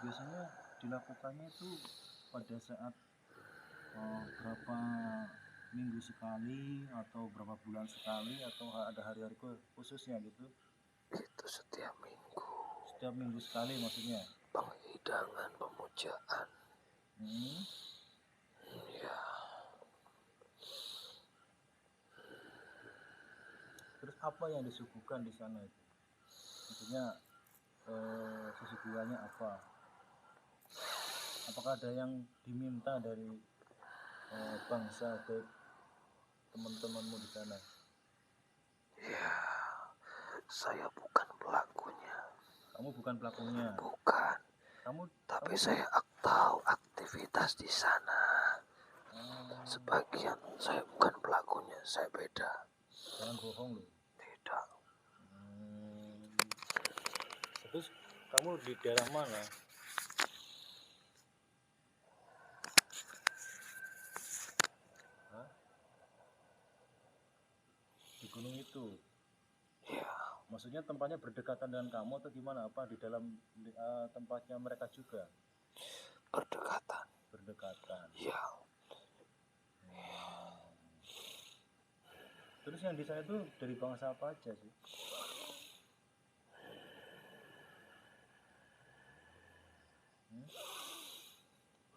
biasanya dilakukannya itu pada saat berapa minggu sekali atau berapa bulan sekali atau ada hari-hari khususnya gitu? Itu setiap minggu. Setiap minggu sekali maksudnya? Penghidangan, pemujaan. Hmm. Ya, Terus apa yang disuguhkan di sana itu? Maksudnya sesuguhannya apa? Apakah ada yang diminta dari bangsa baik teman-temanmu di sana? ya, saya bukan pelakunya. Kamu bukan pelakunya. Bukan. Tapi saya tahu aktivitas di sana. Sebagian saya bukan pelakunya, saya beda. Jangan bohong loh. Tidak. Terus kamu di daerah mana? Hah? Di gunung itu? Ya. Maksudnya tempatnya berdekatan dengan kamu atau gimana? Apa di dalam tempatnya mereka juga? Berdekatan. Berdekatan. Ya. Terus yang di sana itu dari bangsa apa aja sih?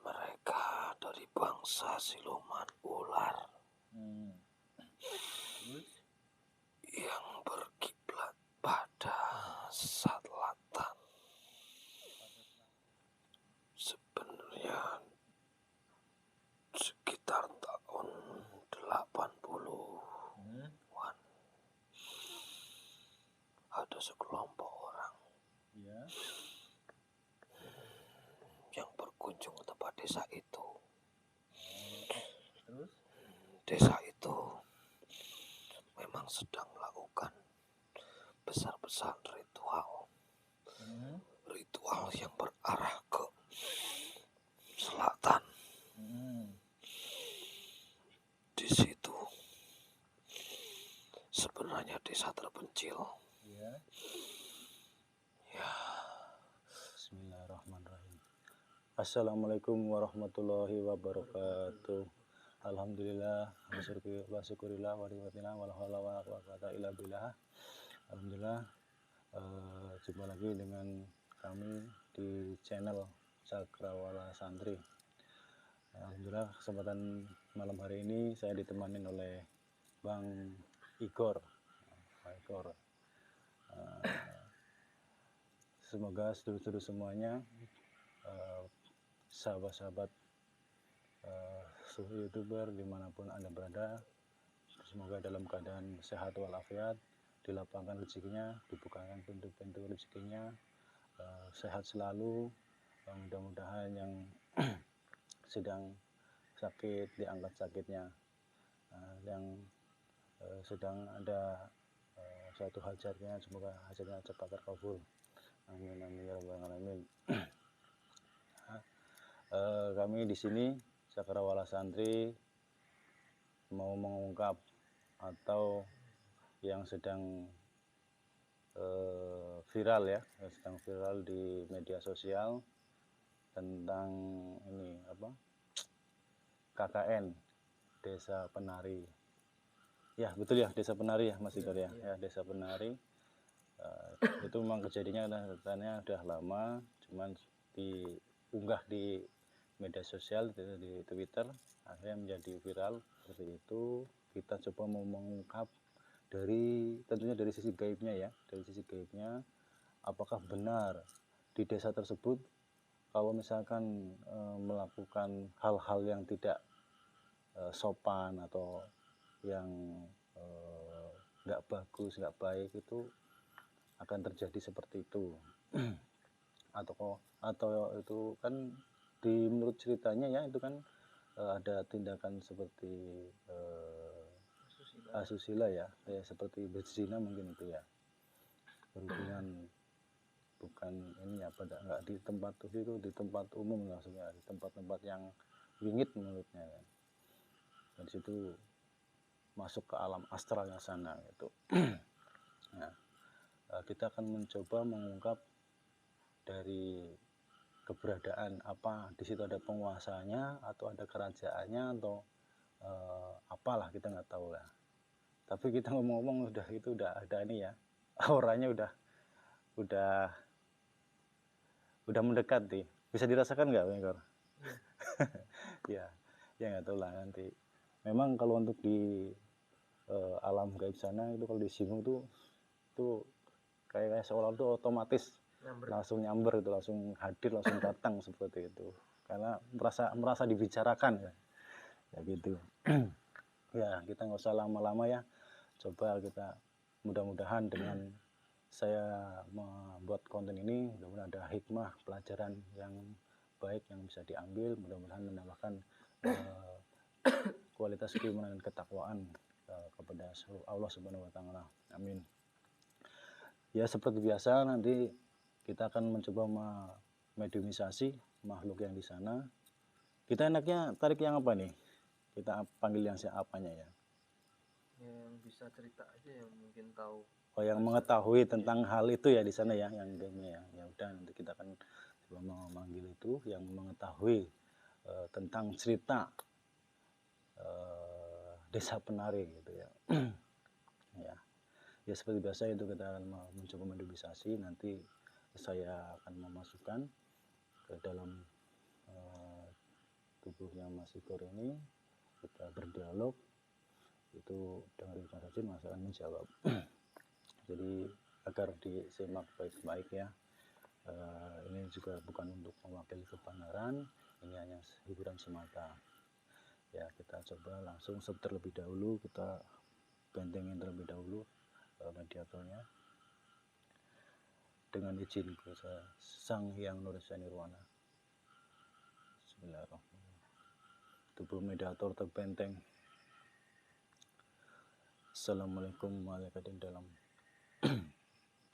Mereka dari bangsa siluman ular. Terus? Yang berkiblat pada selatan. Sebenarnya sekitar tahun 80-an ada sekelompok orang yang berkunjung ke tempat desa itu. Terus? Desa itu memang sedang melakukan besar-besaran ritual yang berarah ke selatan. Di situ sebenarnya desa terpencil. Ya. Bismillahirrahmanirrahim. Assalamualaikum warahmatullahi wabarakatuh. Alhamdulillah, wasyukurillah, warahmatullah, walhawla wala quwwata illa billah. Alhamdulillah, jumpa lagi dengan kami di channel Cakrawala Santri. Alhamdulillah, kesempatan malam hari ini saya ditemani oleh Bang Igor. Semoga sedulur-sedulur semuanya, sahabat-sahabat YouTuber dimanapun Anda berada, semoga dalam keadaan sehat walafiat, dilapangkan rezekinya, dibukakan pintu-pintu rezekinya, sehat selalu. Mudah-mudahan yang sedang sakit diangkat sakitnya, yang sedang ada suatu hajatnya, semoga hajatnya cepat terkabul. Amin amin ya rabbal alamin. Kami di sini Cakrawala Santri mau mengungkap atau yang sedang viral ya, sedang viral di media sosial tentang ini apa? KKN Desa Penari. Ya betul ya, Desa Penari ya Mas Igor ya. Ya Desa Penari. Itu memang kejadiannya katanya udah lama, cuman diunggah di media sosial di Twitter, akhirnya menjadi viral seperti itu. Kita coba mau mengungkap tentunya dari sisi gaibnya ya, dari sisi gaibnya, apakah benar di desa tersebut kalau misalkan melakukan hal-hal yang tidak sopan atau yang nggak bagus, nggak baik, itu akan terjadi seperti itu. atau itu kan menurut ceritanya ya, itu kan ada tindakan seperti asusila ya, seperti berzina mungkin itu ya, berhubungan bukan ini apa, nggak di tempat itu, di tempat umum maksudnya, di tempat-tempat yang wingit menurutnya kan. Dan situ masuk ke alam astralnya sana gitu. Nah, kita akan mencoba mengungkap dari keberadaan, apa di situ ada penguasanya atau ada kerajaannya atau apalah, kita nggak tahu lah. Tapi kita ngomong-ngomong udah ada ini ya, auranya udah mendekat nih. Bisa dirasakan nggak, Mekor? Ya nggak tahu lah nanti. Memang kalau untuk di alam gaib sana itu kalau disinggung tuh kayak seolah itu otomatis langsung nyamber itu, langsung hadir, langsung datang seperti itu. Karena merasa dibicarakan ya gitu. Ya kita nggak usah lama-lama ya. Coba kita mudah-mudahan dengan saya membuat konten ini mudah-mudahan ada hikmah, pelajaran yang baik yang bisa diambil, mudah-mudahan menambahkan kualitas keimanan dan ketakwaan kepada Allah Subhanahu wa taala. Amin. Ya seperti biasa nanti kita akan mencoba mediumisasi makhluk yang di sana. Kita enaknya tarik yang apa nih? Kita panggil yang siapanya ya? Yang bisa cerita aja, yang mungkin tahu. Oh, yang mengetahui tentang hal itu ya di sana ya, yang gamenya ya. Ya udah nanti kita akan coba memanggil itu yang mengetahui tentang cerita Desa Penari gitu ya. Ya seperti biasa itu kita akan mencoba mediumisasi. Nanti saya akan memasukkan ke dalam tubuhnya Mas Igor ini, kita berdialog itu dengan Ridwan Rajin, Mas akan menjawab. Jadi agar disimak baik-baik ya. Ini juga bukan untuk mewakili kebenaran, ini hanya hiburan semata. Ya kita coba langsung terlebih dahulu, kita bentengin terlebih dahulu mediatornya dengan izin kuasa Sang Hyang Nurja Nirwana. Bismillahirrahmanirrahim. Tubuh mediator terbenteng. Assalamualaikum warahmatullahi dalam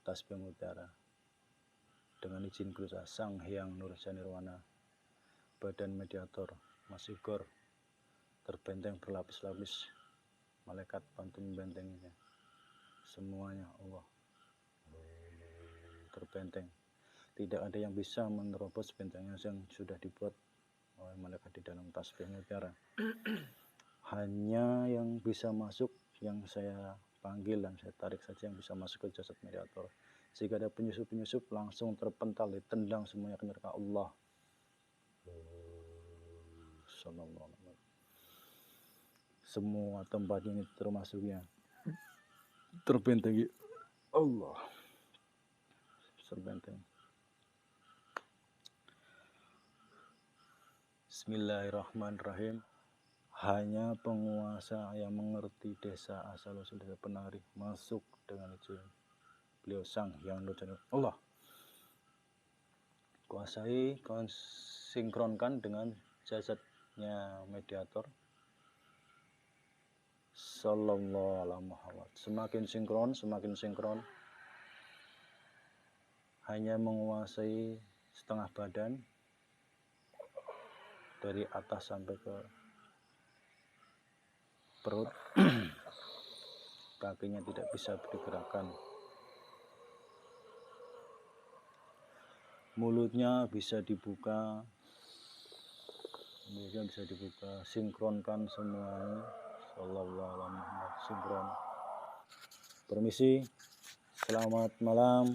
tasbih mutiara. Dengan izin kuasa Sang Hyang Nurja Nirwana, badan mediator Mas Igor terbenteng berlapis-lapis. Malaikat bantu membentenginya. Semuanya Allah terbenteng. Tidak ada yang bisa menerobos bentengnya yang sudah dibuat oleh malaikat di dalam tasbih mutiara. Hanya yang bisa masuk, yang saya panggil dan saya tarik saja yang bisa masuk ke jasad mediator. Jika ada penyusup-penyusup langsung terpental, ditendang semuanya ke neraka Allah. Semua tempat ini termasuknya terbentengi Allah. Terbenteng. Bismillahirrahmanirrahim. Hanya penguasa yang mengerti desa asal-usul Desa Penari masuk dengan izin beliau Sang Hyang Nurja Allah. Kuasai, sinkronkan dengan jasadnya mediator. Sallallahu alaihi Muhammad. Semakin sinkron. Hanya menguasai setengah badan dari atas sampai ke perut. Kakinya tidak bisa digerakkan. Mulutnya bisa dibuka. Sinkronkan semuanya. Sallallahu alaihi Muhammad. Sinkron. Permisi. Selamat malam.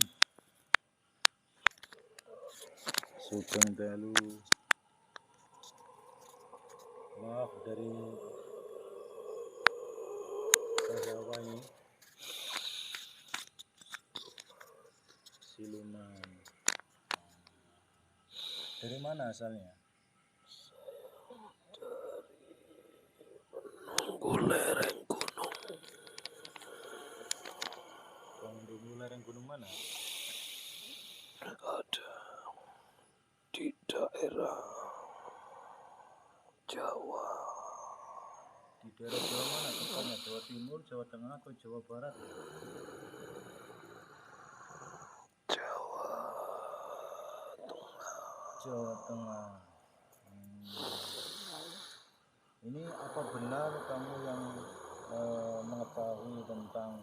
Sugeng Dalu. Maaf dari siapa ini? Siluman. Dari mana asalnya? Menunggu lereng gunung. Menunggu lereng gunung mana? Ada di daerah Jawa. Di daerah Jawa mana tempatnya? Jawa Timur, Jawa Tengah, atau Jawa Barat? Jawa Tengah. Jawa Tengah. Ini apa benar kamu yang mengetahui tentang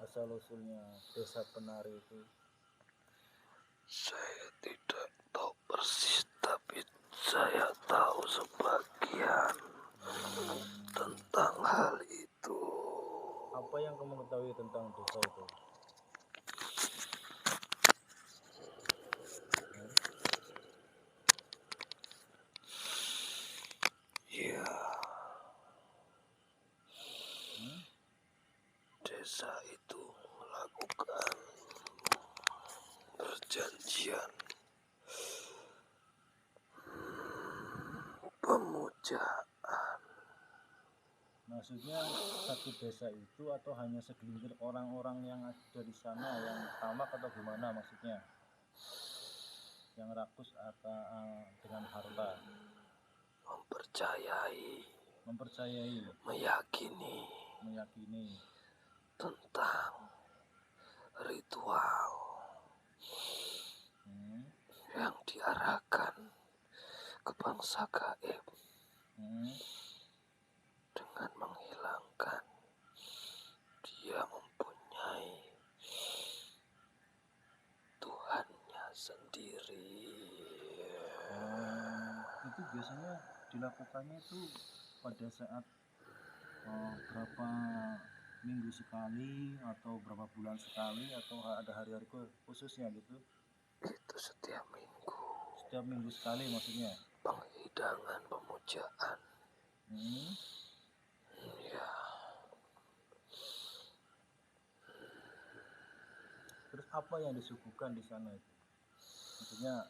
asal-usulnya Desa Penari itu? Saya tidak tahu persis, tapi saya tahu sebagian tentang hal itu. Apa yang kamu ketahui tentang desa itu? Ya, desa itu melakukan perjanjian pemujaan. Maksudnya satu desa itu atau hanya segelintir orang-orang yang ada di sana yang tamak atau gimana maksudnya? Yang rakus atau dengan harta? Mempercayai, Meyakini tentang ritual yang diarahkan ke bangsa gaib dengan menghilangkan dia mempunyai Tuhannya sendiri. Itu biasanya dilakukannya itu pada saat berapa minggu sekali atau berapa bulan sekali atau ada hari-hari khususnya gitu? Itu setiap minggu. Setiap minggu sekali maksudnya? Penghidangan pemujaan. Ya. Terus apa yang disuguhkan di sana itu? Maksudnya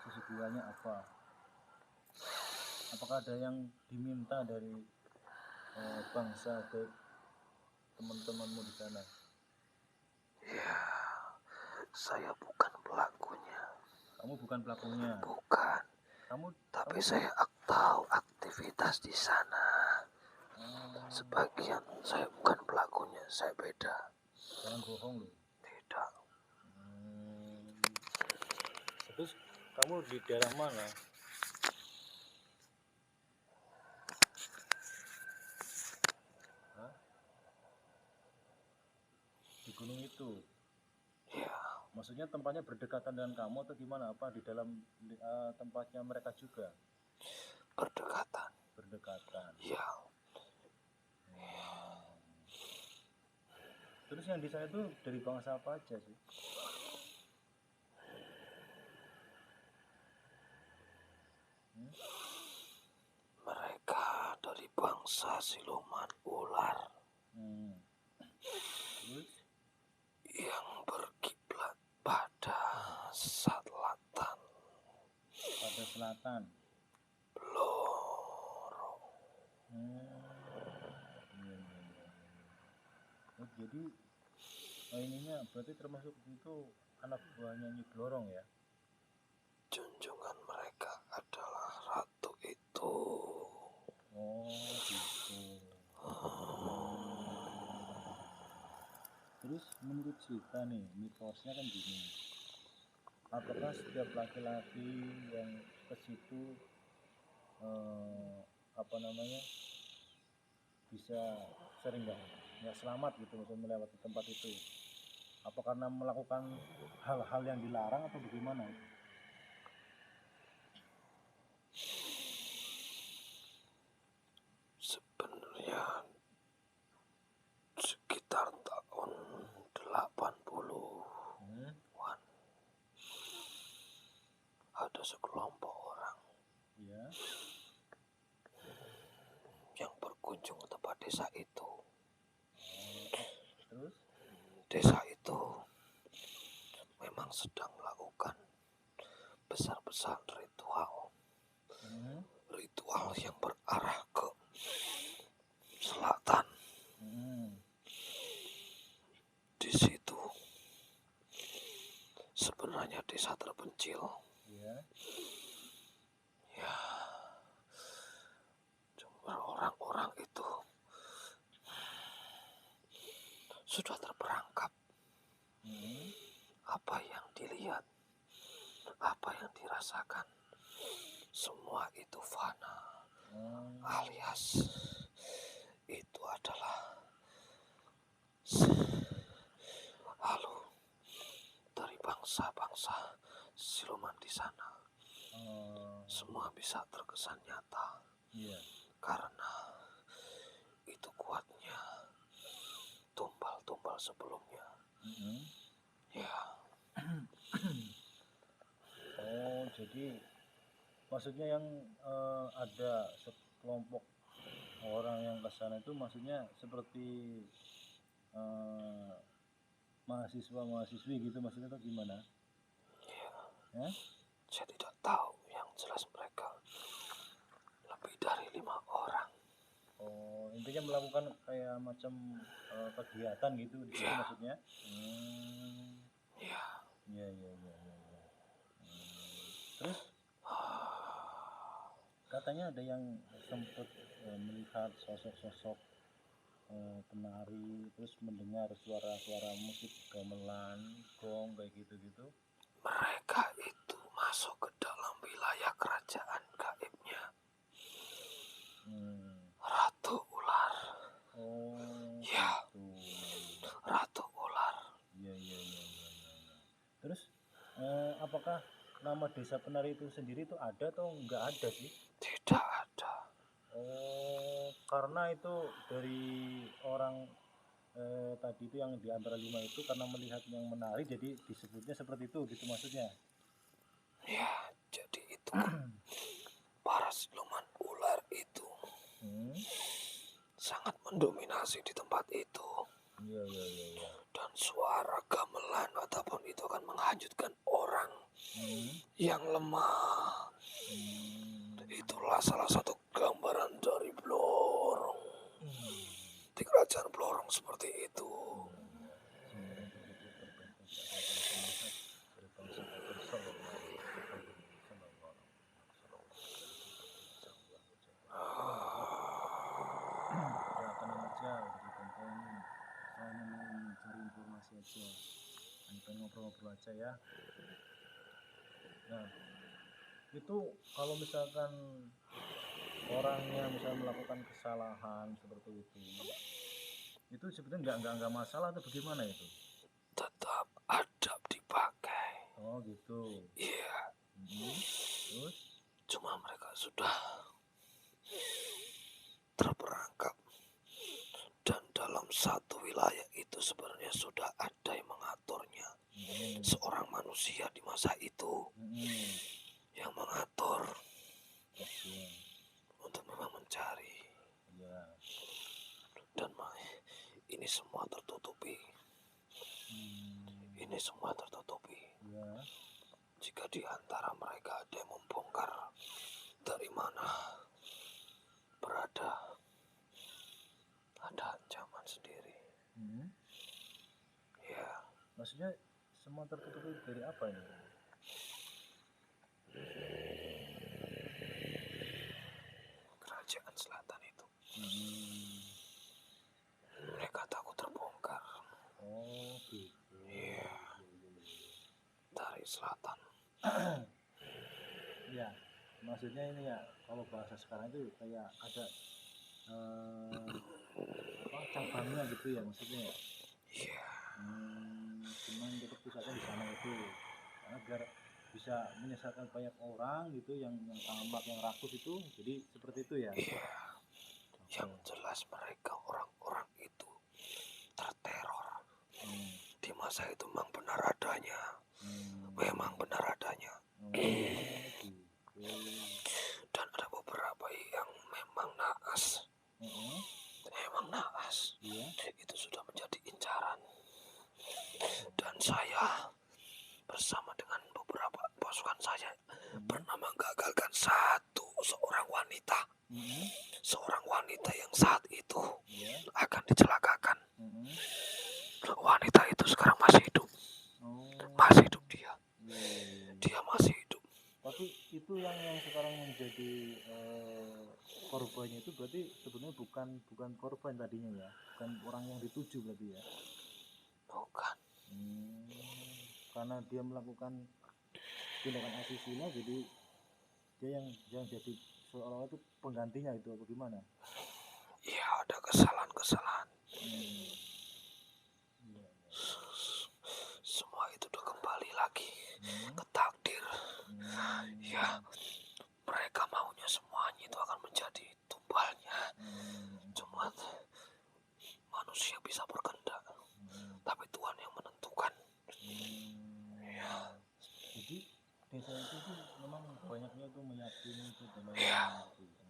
sesuguhannya apa? Apakah ada yang diminta dari bangsa ke teman-temanmu di sana? Ya, saya bukan pelakunya. Kamu bukan pelakunya? Bukan. Tapi saya tahu aktivitas di sana. Sebagian saya bukan pelakunya, saya beda. Jangan bohong loh. Tidak. Terus kamu di daerah mana? Di gunung itu? Ya. Maksudnya tempatnya berdekatan dengan kamu atau gimana? Apa di dalam tempatnya mereka juga? Berdekatan. Ya. Terus yang di sana itu dari bangsa apa aja sih? Mereka dari bangsa siluman ular. Terus? Yang berkiblat pada selatan. Pada selatan? Bloro. Oh, jadi ininya berarti termasuk itu anak buahnya Nyi Blorong ya? Junjungan mereka adalah ratu itu. Oh gitu. Terus menurut cerita nih, mitosnya kan gini. Apakah setiap laki-laki yang ke situ bisa sering nggak selamat gitu maksudnya melewati tempat itu? Apa karena melakukan hal-hal yang dilarang atau bagaimana? Sebenarnya sekitar tahun 80-an ada sekelompok orang yang berkunjung ke tempat desa itu. Terus? Desa itu memang sedang melakukan besar-besaran ritual yang berarah ke selatan. Di situ sebenarnya desa terpencil. Ya, cuma orang-orang itu sudah terperangkap. Apa yang dilihat, apa yang dirasakan, semua itu fana, alias itu adalah halu dari bangsa-bangsa siluman di sana. Semua bisa terkesan nyata Iya. karena itu kuatnya tumbal-tumbal sebelumnya. Ya, Oh, jadi maksudnya yang ada sekelompok orang yang ke sana itu maksudnya seperti mahasiswa-mahasiswi gitu maksudnya atau gimana? Ya? saya tidak tahu, yang jelas mereka lebih dari 5 orang. Oh, intinya melakukan kayak macam kegiatan gitu di situ Iya. maksudnya. Ya, Iya. Terus katanya ada yang sempat melihat sosok-sosok penari, terus mendengar suara-suara musik gamelan, gong kayak gitu-gitu. mereka itu masuk ke dalam wilayah kerajaan gaibnya Ratu Ular. Oh, Ya, gitu. Ratu Ular. Iya. Terus apakah nama desa penari itu sendiri itu ada atau enggak ada sih? Tidak ada. Oh, karena itu dari orang tadi itu yang di antara 5 itu karena melihat yang menari jadi disebutnya seperti itu gitu maksudnya. Ya, jadi itu para siluman ular itu sangat mendominasi di tempat itu. Iya. Dan suara gamelan ataupun itu akan menghanyutkan orang yang lemah. Itulah salah satu gambaran dari Blorong. Di kerajaan Blorong seperti itu. Ya tenang aja, jadi tante ini saya mau mencari informasi aja, pengen ngobrol-ngobrol aja ya. Nah, itu kalau misalkan orangnya misalnya melakukan kesalahan seperti itu sebetulnya nggak masalah atau bagaimana itu? Tetap adab dipakai. Oh gitu. Iya. Terus? Cuma mereka sudah terperangkap. Dan dalam satu wilayah itu sebenarnya sudah ada yang mengaturnya. Seorang manusia di masa itu yang mengatur untuk memang mencari. Dan ini semua tertutupi. Ini semua tertutupi. Jika di antara mereka ada yang membongkar dari mana berada, ada ancaman sendiri. Ya, Maksudnya semua tertutupi dari apa ini? kerajaan selatan itu. Mereka takut terbongkar. Oh gitu. Iya. Dari selatan. Ya, maksudnya ini ya kalau bahasa sekarang itu kayak ada cabangnya gitu ya maksudnya ya. Iya. Cuman tetap pusatnya di sana itu karena biar bisa menyesatkan banyak orang gitu yang tamak yang rakus itu, jadi seperti itu ya. Iya. Yang jelas mereka orang-orang itu terteror. Di masa itu memang benar adanya. Memang benar adanya. Dan ada beberapa yang memang naas. Memang naas. Itu sudah menjadi incaran. Dan saya bersama dengan beberapa pasukan saya pernah menggagalkan seorang wanita. Seorang wanita yang saat itu akan dicelakakan. Wanita itu sekarang masih hidup. Masih hidup dia. Dia masih hidup. Tapi itu yang sekarang menjadi korbannya itu berarti sebenarnya bukan korban tadinya ya, bukan orang yang dituju berarti ya. Bukan. Karena dia melakukan tindakan asusila, jadi dia yang jadi seolah-olah itu penggantinya itu apa gimana? Iya, ada kesalahan-kesalahan. Semua itu udah kembali lagi ke takdir. Ya, mereka maunya semuanya itu akan menjadi tumbalnya. Cuman manusia bisa berkehendak, tapi Tuhan yang menentukan. Ya, Jadi desa itu tuh memang banyaknya tuh meyakini itu ya, gitu.